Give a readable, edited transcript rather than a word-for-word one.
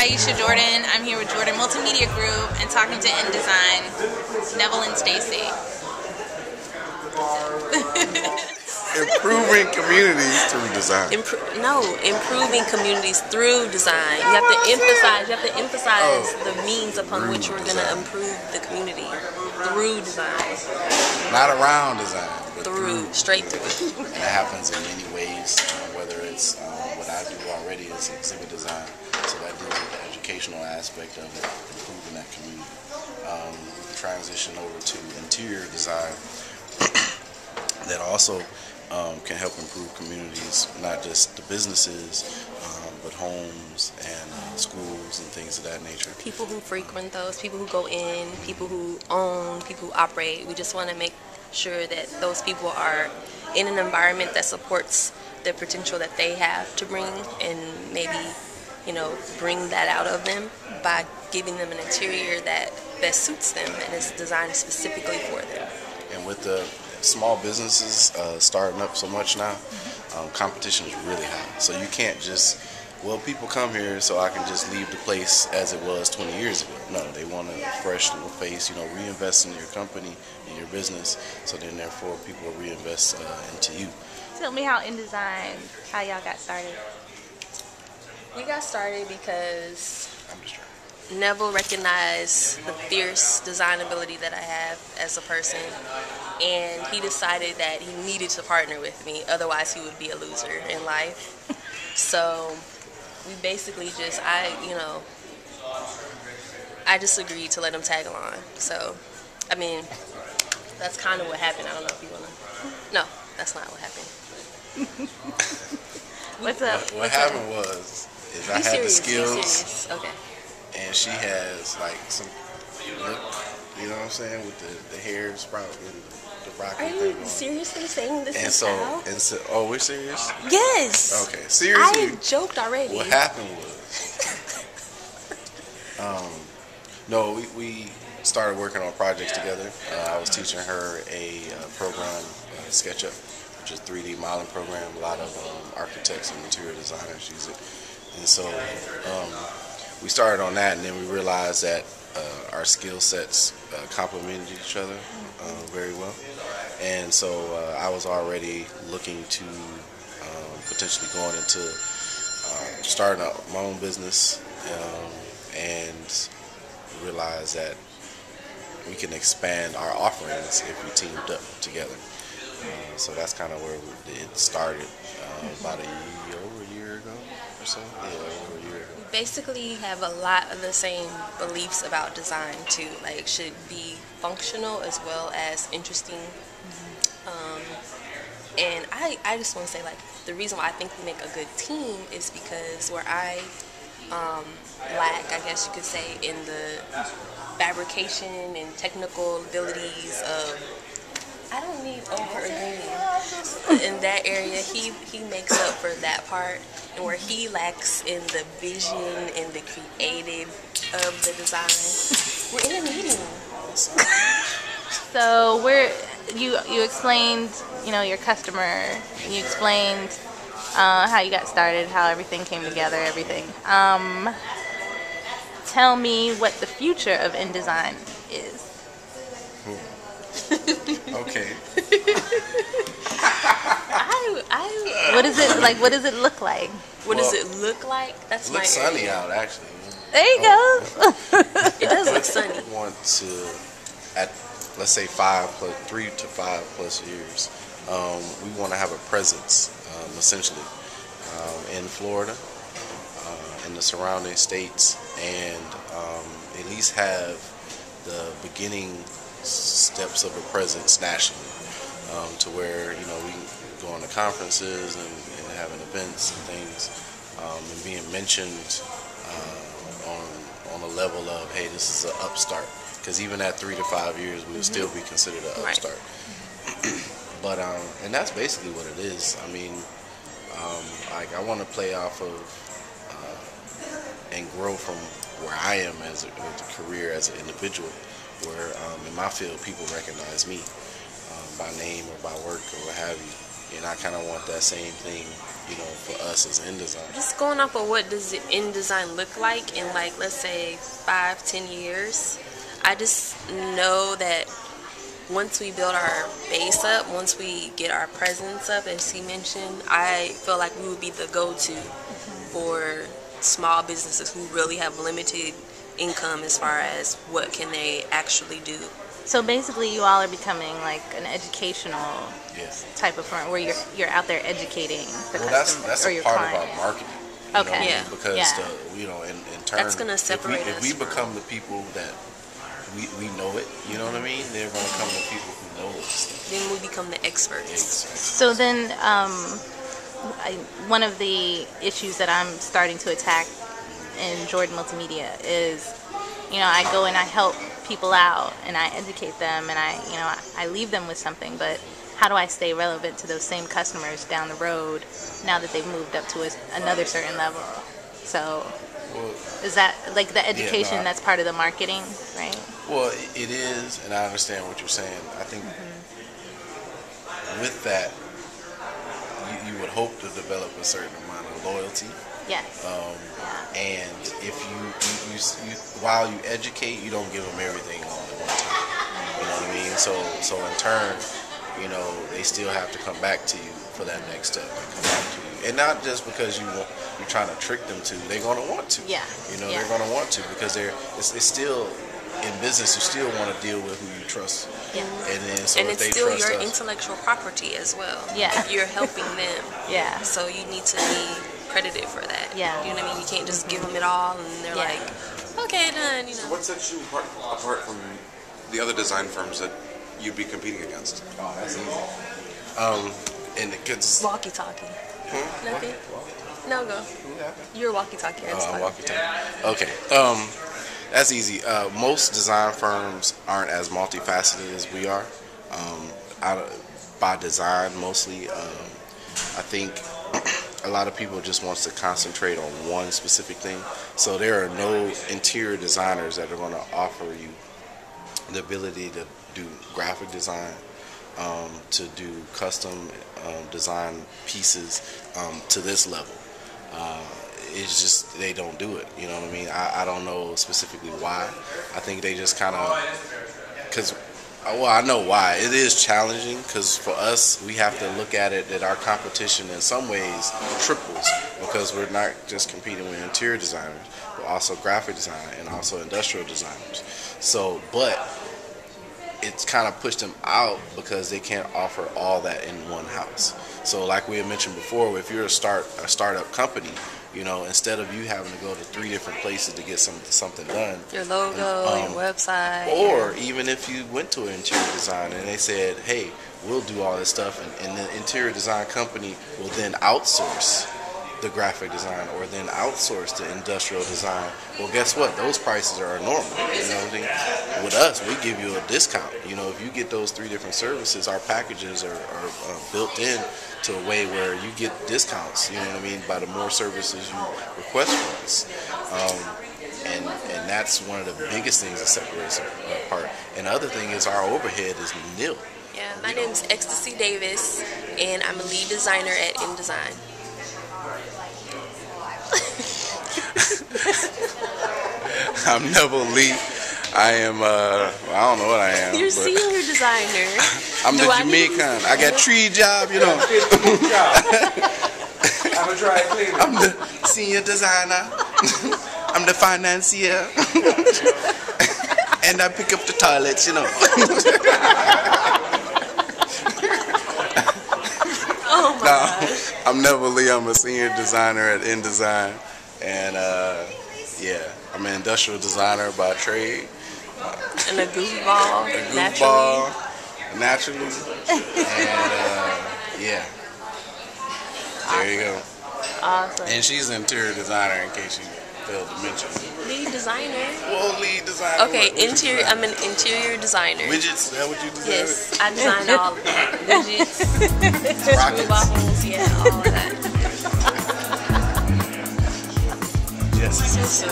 Aisha Jordan. I'm here with Jordan Multimedia Group and talking to ENDesign, Neville and Stacy. Improving communities through design. Improving communities through design. You have to emphasize the means upon which we're going to improve the community through design. Not around design, but straight through. And it happens in many ways, whether it's what I do already is exhibit design, so that deals with the educational aspect of it, improving that community. Transition over to interior design that also can help improve communities, not just the businesses, but homes and schools and things of that nature. People who frequent those, people who go in, people who own, people who operate. We just want to make sure that those people are in an environment that supports the potential that they have to bring, and maybe, bring that out of them by giving them an interior that best suits them and is designed specifically for them. And with the small businesses starting up so much now, competition is really high. So you can't just, people come here so I can just leave the place as it was 20 years ago. No, they want a fresh little face, reinvest in your company, in your business, so then therefore people will reinvest into you. Tell me how ENDesign, how y'all got started. We got started because Neville recognized the fierce design ability that I have as a person, and he decided that he needed to partner with me, otherwise he would be a loser in life. So we basically just, I just agreed to let him tag along. So, that's kind of what happened. I don't know if you want to. No, that's not what happened. What's up? What happened was I had the skills. Okay. And she has like some look, you know what I'm saying, with the hair sprout and the broccoli thing on. Are you seriously saying this is so, oh, we're serious? Yes. Okay, seriously. I joked already. What happened was, we started working on projects together. I was teaching her a program, SketchUp, which is a 3D modeling program. A lot of architects and interior designers use it. And so we started on that, and then we realized that our skill sets complemented each other very well. And so I was already looking to potentially going into starting my own business, and realized that we can expand our offerings if we teamed up together. So that's kind of where it started about over a year ago or so. Yeah, over a year ago. We basically have a lot of the same beliefs about design too. Like, it should be functional as well as interesting. And I just want to say, like, the reason why I think we make a good team is because where I lack, I guess you could say, in the fabrication and technical abilities of, I don't need over-agreeing. In that area, he makes up for that part. And where he lacks in the vision and the creative of the design, we're in a meeting. So you explained, your customer, and you explained how you got started, how everything came together, everything. Tell me what the future of ENDesign is. Okay. What is it like? What does it look like? What does it look like? That's my sunny area. out, actually. There you go. It does look sunny. We want to, at let's say 3 to 5 plus years, we want to have a presence, essentially, in Florida, in the surrounding states, and at least have the beginning steps of a presence nationally, to where we can go on to conferences and having events and things, and being mentioned on a level of, hey, this is an upstart. Because even at 3 to 5 years, we would still be considered an upstart. But and that's basically what it is. I want to play off of and grow from where I am as a career, as an individual, where in my field people recognize me by name or by work or what have you. and I kind of want that same thing, for us as InDesign. Just going off of what does InDesign look like in, like, let's say 5-10 years, I just know that once we build our base up, once we get our presence up, as he mentioned, I feel like we would be the go-to for small businesses who really have limited income as far as what can they actually do. So basically, you all are becoming like an educational type of firm where you're out there educating the customer that's or a your part client. of our marketing. Okay. Yeah. Because in turn, That's gonna separate if us we from- become the people that we know it, you know what I mean? They're gonna come the people who know this. Then we become the experts. So then, one of the issues that I'm starting to attack in Jordan Multimedia is, I go and I help people out and I educate them and I leave them with something, but how do I stay relevant to those same customers down the road now that they've moved up to another certain level? So is that like the education that's part of the marketing, right? Well, it is, and I understand what you're saying. I think with that, you would hope to develop a certain amount of loyalty. Yes. And if you while you educate, you don't give them everything all at one time. You know what I mean? So in turn, they still have to come back to you for that next step and come back to you. And not just because you're trying to trick them to, they're going to want to. Yeah. They're going to want to because it's still in business. You still want to deal with who you trust. Yeah. And then so And if it's they still trust your us, intellectual property as well. Yeah. If you're helping them. Yeah. So you need to be credited for that. Yeah. You know what I mean? You can't just give them it all and they're like, okay, done. So what sets you apart from the other design firms that you'd be competing against? Oh, that's easy. And it gets Walkie-talkie. Nothing? No, go. You're walkie-talkie. walkie-talkie. Okay. That's easy. Most design firms aren't as multifaceted as we are. By design, mostly. I think a lot of people just wants to concentrate on one specific thing. So there are no interior designers that are going to offer you the ability to do graphic design, to do custom design pieces to this level. It's just they don't do it. You know what I mean? I don't know specifically why. I think they just kind of I know why. It is challenging because for us, we have to look at it that our competition in some ways triples because we're not just competing with interior designers, but also graphic design and also industrial designers. So, but it's kind of pushed them out because they can't offer all that in one house. So like we had mentioned before, if you're a startup company, instead of you having to go to 3 different places to get something done, Your logo, your website. or even if you went to an interior design and they said, hey, we'll do all this stuff, and the interior design company will then outsource the graphic design or then outsource the industrial design. Well, guess what? Those prices are normal. You know what I mean? With us, we give you a discount. If you get those 3 different services, our packages are built in to a way where you get discounts. You know what I mean? By the more services you request from us. And that's one of the biggest things that separates us apart. And the other thing is our overhead is nil. Yeah, my name's Ecstaci Davis, and I'm a lead designer at ENDesign. I'm Neville Lee. I am, I don't know what I am. You're but senior designer. I'm the Jamaican. I got tree job, I'm a dry cleaner. I'm the senior designer. I'm the financier. And I pick up the toilets, Oh my gosh. I'm Neville Lee. I'm a senior designer at ENDesign. And I'm an industrial designer by trade. And a goofball, Naturally. And there you go. Awesome. And she's an interior designer in case you failed to mention. Lead designer. Well, lead designer. Okay, what you interior. design? I'm an interior designer. Widgets? Is that what you design? Yes, I design all of that. Widgets, Rockets. waffles, all of that. Yes. So,